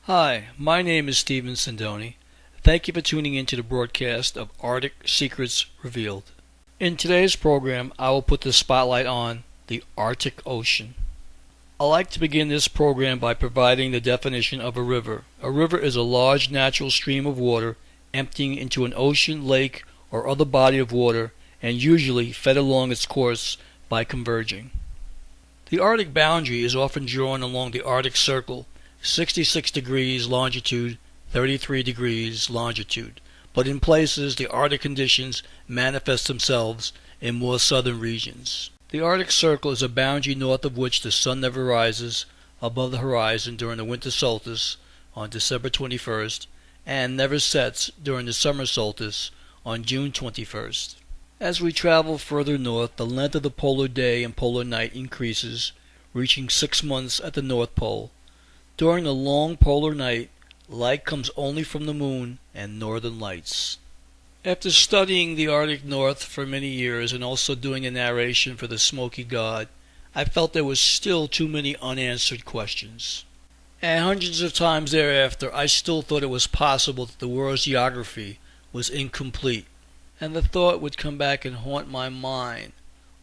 Hi, my name is Stephen Sindoni. Thank you for tuning in to the broadcast of Arctic Secrets Revealed. In today's program, I will put the spotlight on the Arctic Ocean. I like to begin this program by providing the definition of a river. A river is a large natural stream of water emptying into an ocean, lake, or other body of water, and usually fed along its course by converging. The Arctic boundary is often drawn along the Arctic Circle, 66 degrees longitude, 33 degrees longitude, but in places the Arctic conditions manifest themselves in more southern regions. The Arctic Circle is a boundary north of which the sun never rises above the horizon during the winter solstice on December 21st and never sets during the summer solstice on June 21st. As we travel further north, the length of the polar day and polar night increases, reaching 6 months at the North Pole. During the long polar night, light comes only from the moon and northern lights. After studying the Arctic North for many years and also doing a narration for the Smoky God, I felt there was still too many unanswered questions. And hundreds of times thereafter, I still thought it was possible that the world's geography was incomplete. And the thought would come back and haunt my mind.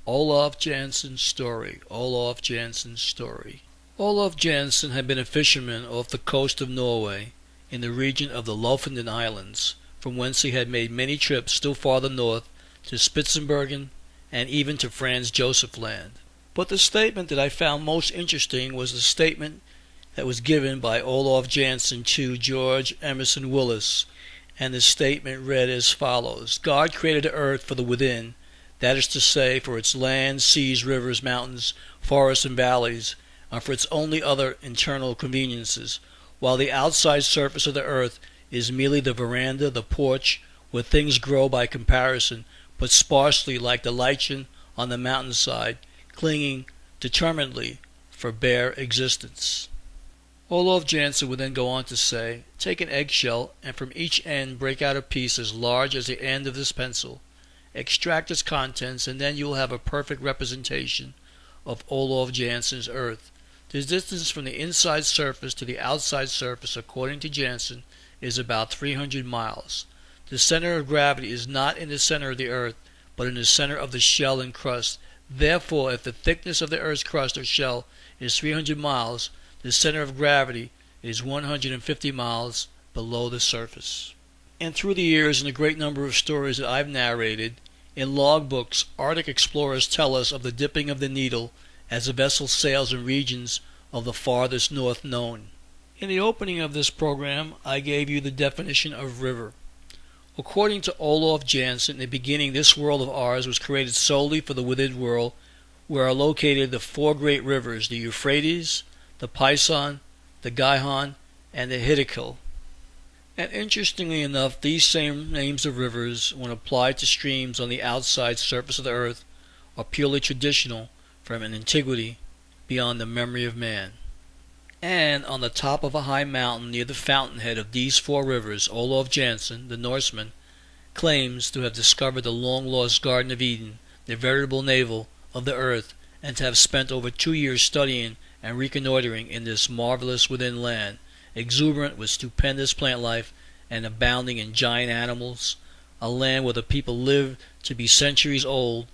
Olaf Jansen's story, Olaf Jansen's story. Olaf Jansen had been a fisherman off the coast of Norway, in the region of the Lofoten Islands, from whence he had made many trips still farther north to Spitsbergen and even to Franz Josef Land. But the statement that I found most interesting was the statement that was given by Olaf Jansen to George Emerson Willis, and the statement read as follows: God created the earth for the within, that is to say, for its lands, seas, rivers, mountains, forests, and valleys, and for its only other internal conveniences, while the outside surface of the earth is merely the veranda, the porch, where things grow by comparison, but sparsely like the lichen on the mountainside, clinging determinedly for bare existence. Olaf Jansen would then go on to say, take an eggshell and from each end break out a piece as large as the end of this pencil. Extract its contents and then you will have a perfect representation of Olaf Jansen's earth. The distance from the inside surface to the outside surface, according to Jansen, is about 300 miles. The center of gravity is not in the center of the earth, but in the center of the shell and crust. Therefore, if the thickness of the earth's crust or shell is 300 miles, the center of gravity is 150 miles below the surface. And through the years and a great number of stories that I've narrated, in logbooks, Arctic explorers tell us of the dipping of the needle as a vessel sails in regions of the farthest north known. In the opening of this program, I gave you the definition of river. According to Olaf Jansen, in the beginning this world of ours was created solely for the within world, where are located the four great rivers, the Euphrates, the Pison, the Gihon, and the Hiddekel. And interestingly enough, these same names of rivers, when applied to streams on the outside surface of the earth, are purely traditional from an antiquity beyond the memory of man. And on the top of a high mountain near the fountainhead of these four rivers, Olaf Jansen, the Norseman, claims to have discovered the long-lost Garden of Eden, the veritable navel of the earth, and to have spent over 2 years studying and reconnoitering in this marvelous within land, exuberant with stupendous plant life and abounding in giant animals, a land where the people lived to be centuries old,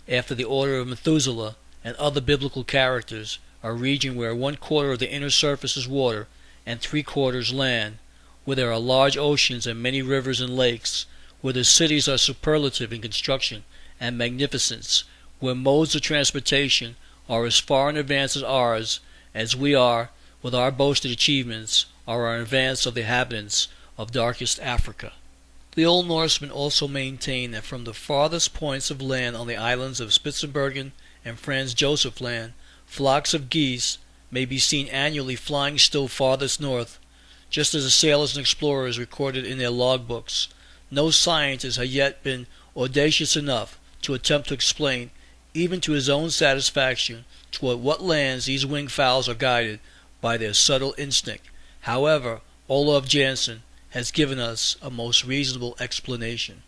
after the order of Methuselah and other biblical characters, a region where 1/4 of the inner surface is water and 3/4 land, where there are large oceans and many rivers and lakes, where the cities are superlative in construction and magnificence, where modes of transportation are as far in advance as ours, as we are, with our boasted achievements, are in advance of the inhabitants of darkest Africa. The old Norsemen also maintained that from the farthest points of land on the islands of Spitsbergen and Franz Josef Land, flocks of geese may be seen annually flying still farthest north, just as the sailors and explorers recorded in their logbooks. No scientist had yet been audacious enough to attempt to explain, even to his own satisfaction, toward what lands these winged fowls are guided by their subtle instinct. However, Olaf Jansen has given us a most reasonable explanation.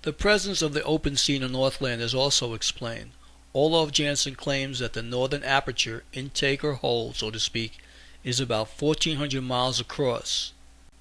The presence of the open sea in the Northland is also explained. Olaf Jansen claims that the northern aperture, intake or hole, so to speak, is about 1,400 miles across.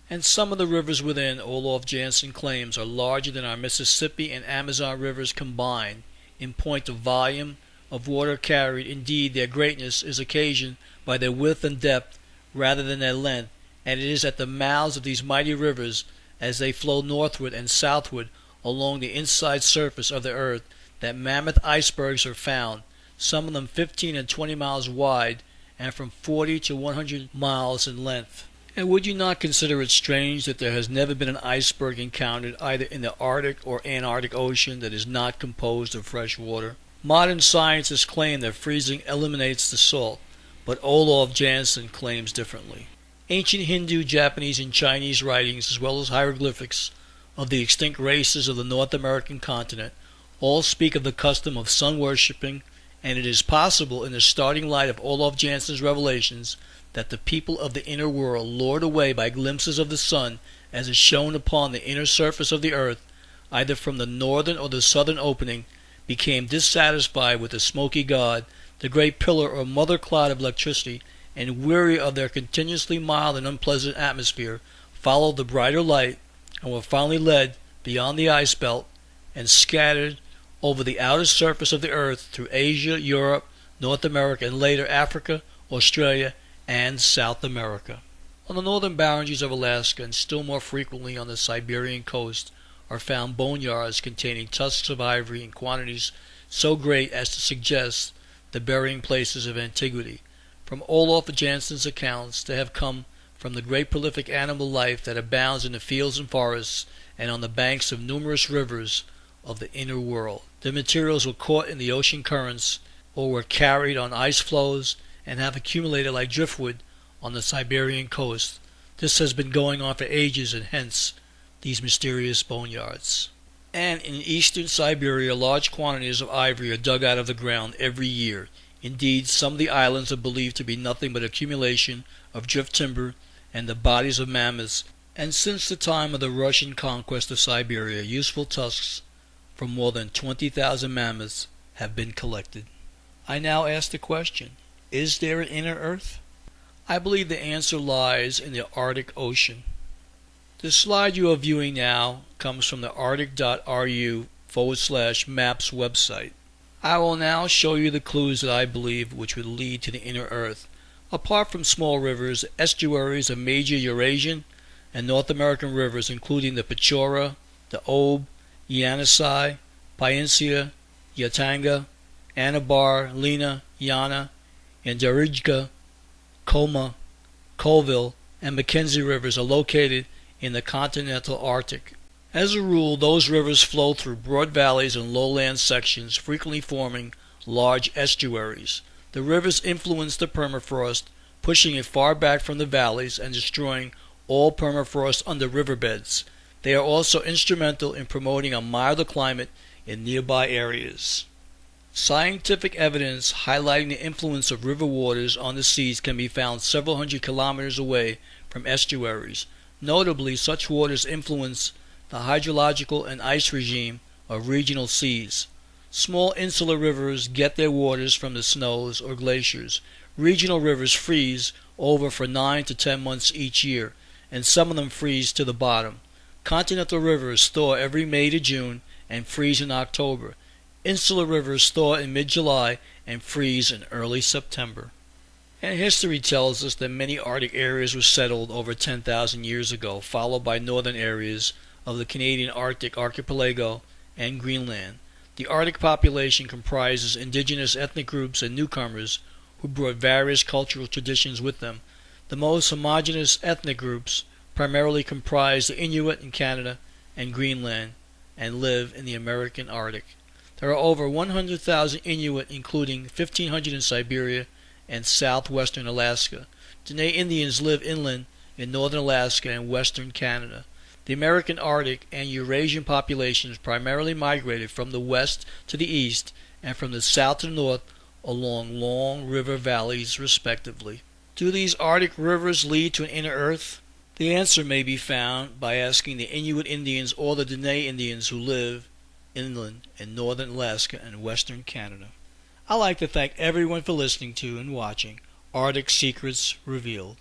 And some of the rivers within, Olaf Jansen claims, are larger than our Mississippi and Amazon rivers combined in point of volume of water carried. Indeed, their greatness is occasioned by their width and depth rather than their length, and it is at the mouths of these mighty rivers, as they flow northward and southward along the inside surface of the earth, that mammoth icebergs are found, some of them 15 and 20 miles wide and from 40 to 100 miles in length. And would you not consider it strange that there has never been an iceberg encountered either in the Arctic or Antarctic Ocean that is not composed of fresh water? Modern scientists claim that freezing eliminates the salt, but Olaf Jansen claims differently. Ancient Hindu, Japanese, and Chinese writings, as well as hieroglyphics of the extinct races of the North American continent, all speak of the custom of sun worshipping, and it is possible, in the starting light of Olaf Jansen's revelations, that the people of the inner world, lured away by glimpses of the sun as it shone upon the inner surface of the earth, either from the northern or the southern opening, became dissatisfied with the Smoky God, the great pillar or mother cloud of electricity, and weary of their continuously mild and unpleasant atmosphere, followed the brighter light, and were finally led beyond the ice belt and scattered over the outer surface of the earth through Asia, Europe, North America, and later Africa, Australia, and South America. On the northern boundaries of Alaska, and still more frequently on the Siberian coast, are found boneyards containing tusks of ivory in quantities so great as to suggest the burying places of antiquity. From Olaf Jansen's accounts, they have come from the great prolific animal life that abounds in the fields and forests and on the banks of numerous rivers of the inner world. The materials were caught in the ocean currents or were carried on ice floes and have accumulated like driftwood on the Siberian coast. This has been going on for ages, and hence these mysterious boneyards. And in eastern Siberia, large quantities of ivory are dug out of the ground every year. Indeed, some of the islands are believed to be nothing but accumulation of drift timber and the bodies of mammoths, and since the time of the Russian conquest of Siberia, useful tusks from more than 20,000 mammoths have been collected. I now ask the question, is there an inner earth? I believe the answer lies in the Arctic Ocean. The slide you are viewing now comes from the arctic.ru/maps website. I will now show you the clues that I believe which would lead to the inner earth. Apart from small rivers, estuaries of major Eurasian and North American rivers, including the Pechora, the Ob, Yenisei, Pyensia, Yatanga, Anabar, Lena, Yana, and Darija, Koma, Colville, and Mackenzie rivers are located in the continental Arctic. As a rule, those rivers flow through broad valleys and lowland sections, frequently forming large estuaries. The rivers influence the permafrost, pushing it far back from the valleys and destroying all permafrost under riverbeds. They are also instrumental in promoting a milder climate in nearby areas. Scientific evidence highlighting the influence of river waters on the seas can be found several hundred kilometers away from estuaries. Notably, such waters influence the hydrological and ice regime of regional seas. Small insular rivers get their waters from the snows or glaciers. Regional rivers freeze over for 9 to 10 months each year, and some of them freeze to the bottom. Continental rivers thaw every May to June and freeze in October. Insular rivers thaw in mid-July and freeze in early September. And history tells us that many Arctic areas were settled over 10,000 years ago, followed by northern areas of the Canadian Arctic archipelago and Greenland. The Arctic population comprises indigenous ethnic groups and newcomers who brought various cultural traditions with them. The most homogeneous ethnic groups primarily comprise the Inuit in Canada and Greenland and live in the American Arctic. There are over 100,000 Inuit, including 1,500 in Siberia and southwestern Alaska. Dene Indians live inland in northern Alaska and western Canada. The American Arctic and Eurasian populations primarily migrated from the west to the east and from the south to the north along long river valleys, respectively. Do these Arctic rivers lead to an inner earth? The answer may be found by asking the Inuit Indians or the Dene Indians who live inland in northern Alaska and western Canada. I'd like to thank everyone for listening to and watching Arctic Secrets Revealed.